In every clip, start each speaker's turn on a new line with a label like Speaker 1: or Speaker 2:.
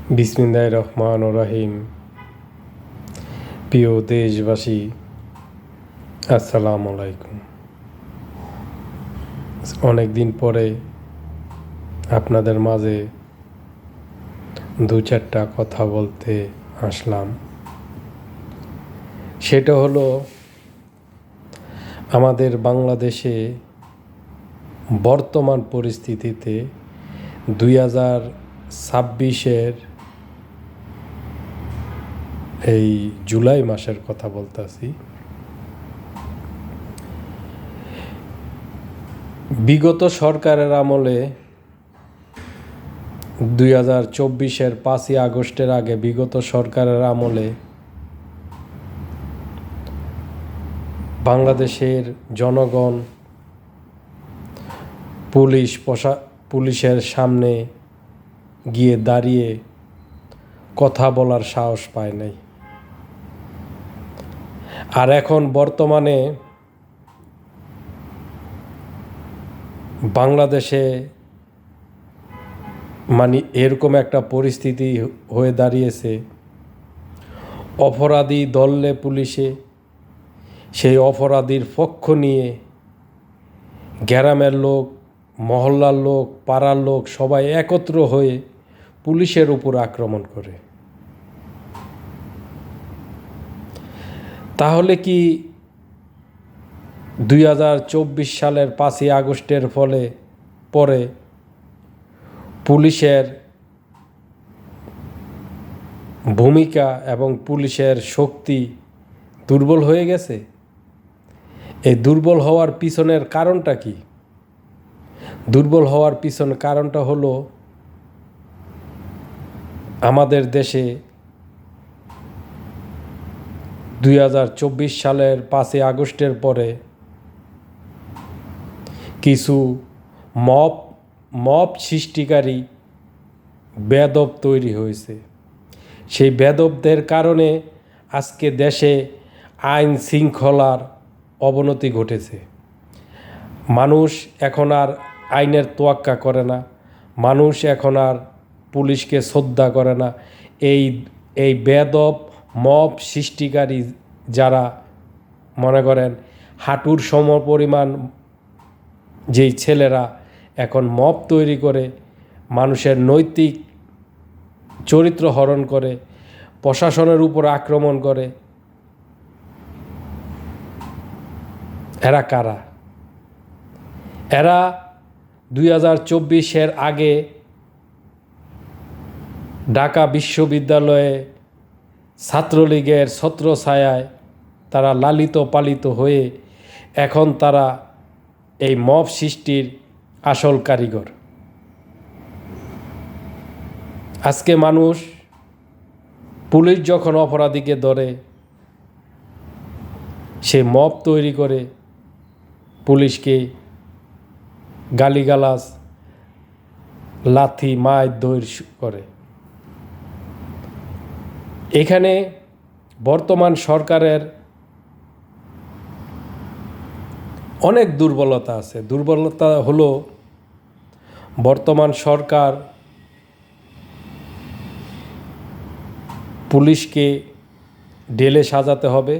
Speaker 1: বিসমিল্লাহির রহমানির রহিম। প্রিয় দেশবাসী, আসসালামু আলাইকুম। অনেক দিন পরে আপনাদের মাঝে দু চারটা কথা বলতে আসলাম। সেটা হলো আমাদের বাংলাদেশে বর্তমান পরিস্থিতিতে 2026-এর এই জুলাই মাসের কথা বলতেছি। বিগত সরকারের আমলে 2024-এর 5ই আগস্টের আগে বিগত সরকারের আমলে বাংলাদেশের জনগণ পুলিশের সামনে গিয়ে দাঁড়িয়ে কথা বলার সাহস পায় নাই। আর এখন বর্তমানে বাংলাদেশে এরকম একটা পরিস্থিতি হয়ে দাঁড়িয়েছে, অপরাধী ধরলে পুলিশে সেই অপরাধীর পক্ষ নিয়ে গ্রামের লোক, মহল্লার লোক, পাড়ার লোক সবাই একত্র হয়ে পুলিশের উপর আক্রমণ করে। তাহলে কি 2024 সালের 5ই আগস্টের পরে পুলিশের ভূমিকা এবং পুলিশের শক্তি দুর্বল হয়ে গেছে? এই দুর্বল হওয়ার পিছনের কারণটা কি? দুর্বল হওয়ার পিছনের কারণটা হলো আমাদের দেশে 2024 সালের 5ই আগস্টের পরে কিছু মব সৃষ্টিকারী বেদব তৈরি হয়েছে। সেই বেদবদের কারণে আজকে দেশে আইন শৃঙ্খলার অবনতি ঘটেছে। মানুষ এখন আর আইনের তোয়াক্কা করে না, মানুষ এখন আর পুলিশকে শ্রদ্ধা করে না। এই বেদব মব সৃষ্টিকারী যারা মনে করেন হাঁটুর সমপরিমাণ যেই ছেলেরা এখন মব তৈরি করে মানুষের নৈতিক চরিত্র হরণ করে, প্রশাসনের উপর আক্রমণ করে, এরা কারা? এরা 2024-এর আগে ঢাকা বিশ্ববিদ্যালয়ে ছাত্রলীগের ছত্রছায়ায় তারা লালিত পালিত হয়ে এখন তারা এই মব সৃষ্টির আসল কারিগর। আজকে মানুষ, পুলিশ যখন অপরাধীকে ধরে সে মব তৈরি করে পুলিশকে গালিগালাজ, লাথি মারধর করে। এখানে বর্তমান সরকারের অনেক দুর্বলতা আছে। দুর্বলতা হলো বর্তমান সরকার পুলিশকে ঢেলে সাজাতে হবে,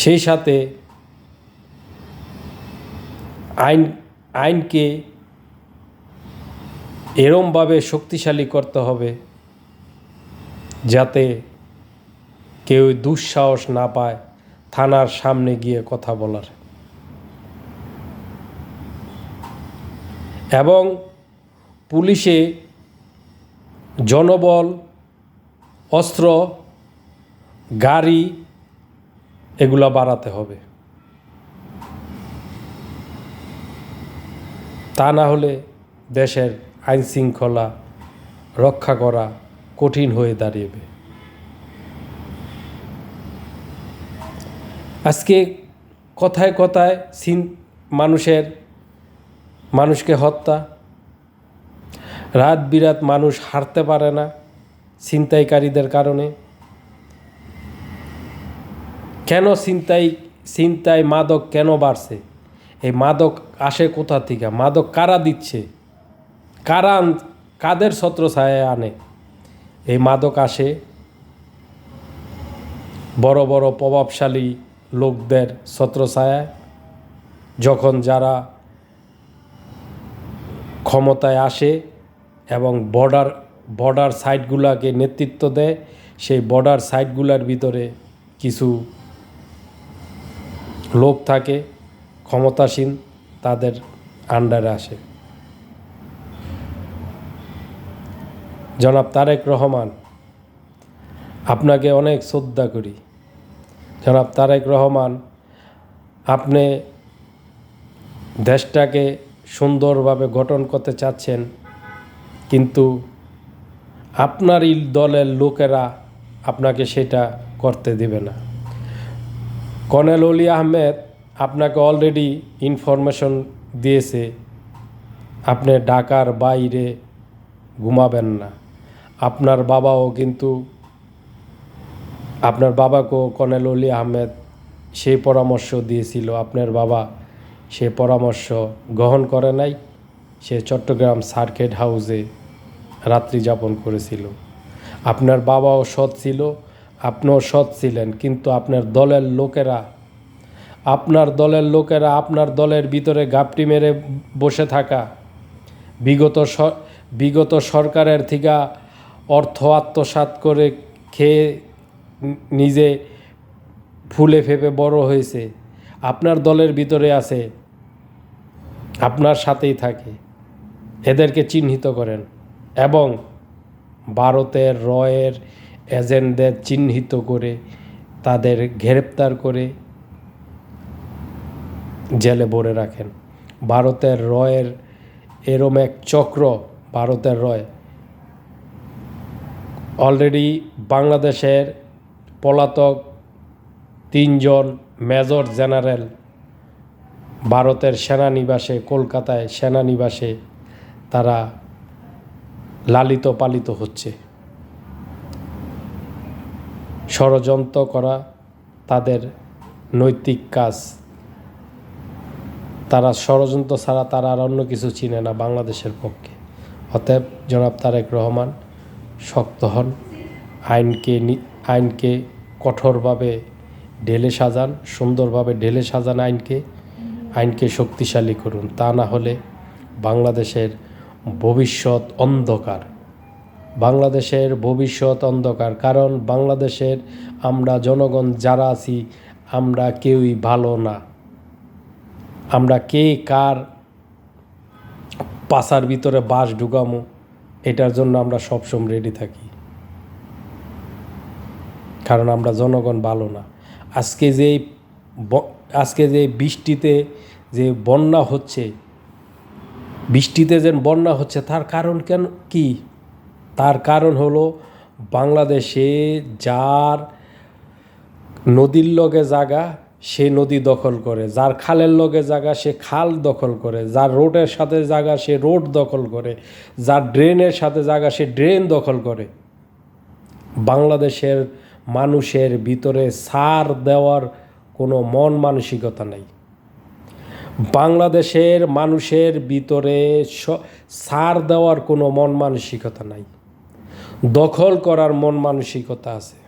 Speaker 1: সেই সাথে আইনকে এরমভাবে শক্তিশালী করতে হবে যাতে কেউ দুঃসাহস না পায় থানার সামনে গিয়ে কথা বলার। এবং পুলিশে জনবল, অস্ত্র, গাড়ি এগুলা বাড়াতে হবে। তা না হলে দেশের আইন শৃঙ্খলা রক্ষা করা কঠিন হয়ে দাঁড়িয়েবে। আজকে কথায় কথায় মানুষকে হত্যা, রাত বিরাত মানুষ হাঁটতে পারে না ছিনতাইকারীদের কারণে। কেন ছিনতাই মাদক কেন বাড়ছে? এই মাদক আসে কোথা থেকে? মাদক কারা দিচ্ছে? কারা কাদের ছত্রছায়ায় আনে? এই মাদক আসে বড় বড় প্রভাবশালী লোকদের ছত্রছায়ায়, যখন যারা ক্ষমতায় আসে এবং বর্ডার সাইটগুলোকে নেতৃত্ব দেয়, সেই বর্ডার সাইটগুলোর ভিতরে কিছু লোক থাকে ক্ষমতাসীন, তাদের আন্ডারে আসে। জনাব তারেক রহমান, আপনাকে অনেক শ্রদ্ধা করি। জনাব তারেক রহমান, আপনি দেশটাকে সুন্দরভাবে গঠন করতে চাচ্ছেন, কিন্তু আপনারই দলের লোকেরা আপনাকে সেটা করতে দেবে না। কর্নেল অলি আহমেদ আপনাকে অলরেডি ইনফরমেশন দিয়েছে আপনি ঢাকার বাইরে ঘুমাবেন না। আপনার বাবাকেও কর্নেল অলি আহমেদ সেই পরামর্শ দিয়েছিল, আপনার বাবা সে পরামর্শ গ্রহণ করে নাই, সে চট্টগ্রাম সার্কিট হাউসে রাত্রি যাপন করেছিল। আপনার বাবাও সৎ ছিল, আপনিও সৎ ছিলেন, কিন্তু আপনার দলের লোকেরা আপনার দলের ভিতরে গাপটি মেরে বসে থাকা, বিগত সরকারের থেকে অর্থ আত্মসাৎ করে খেয়ে নিজে ফুলে ফেপে বড় হয়েছে, আপনার দলের ভিতরে আছে, আপনার সাথেই থাকে, এদেরকে চিহ্নিত করেন এবং ভারতের রয়ের এজেন্টদের চিহ্নিত করে তাদের গ্রেপ্তার করে জেলে ভরে রাখেন। ভারতের রয়ের এরম এক চক্র, ভারতের রয় অলরেডি বাংলাদেশের পলাতক 3 জন মেজর জেনারেল ভারতের সেনানিবাসে, কলকাতায় সেনানিবাসে তারা লালিত পালিত হচ্ছে। ষড়যন্ত্র করা তাদের নৈতিক কাজ। তারা ষড়যন্ত্র ছাড়া তারা আর অন্য কিছু চিনে না বাংলাদেশের পক্ষে। অতএব জনাব তারেক রহমান, শক্ত হন, আইনকে কঠোরভাবে ঢেলে সাজান, সুন্দরভাবে ঢেলে সাজান আইনকে শক্তিশালী করুন। তা না হলে বাংলাদেশের ভবিষ্যৎ অন্ধকার। কারণ বাংলাদেশের আমরা জনগণ যারা আছি, আমরা কেউই ভালো না। আমরা কে কার পাছার ভিতরে বাঁশ ঢুকামো, এটার জন্য আমরা সবসময় রেডি থাকি, কারণ আমরা জনগণ ভালো না। আজকে যে বৃষ্টিতে যে বন্যা হচ্ছে, তার কারণ কি? তার কারণ হলো বাংলাদেশে যার নদীর লগে জায়গা সে নদী দখল করে, যার খালের লগে জায়গা সে খাল দখল করে, যার রোডের সাথে জায়গা সে রোড দখল করে, যার ড্রেনের সাথে জায়গা সে ড্রেন দখল করে। বাংলাদেশের মানুষের ভিতরে ছাড় দেওয়ার কোনো মন মানসিকতা নেই। বাংলাদেশের মানুষের ভিতরে ছাড় দেওয়ার কোনো মন মানসিকতা নাই, দখল করার মন মানসিকতা আছে।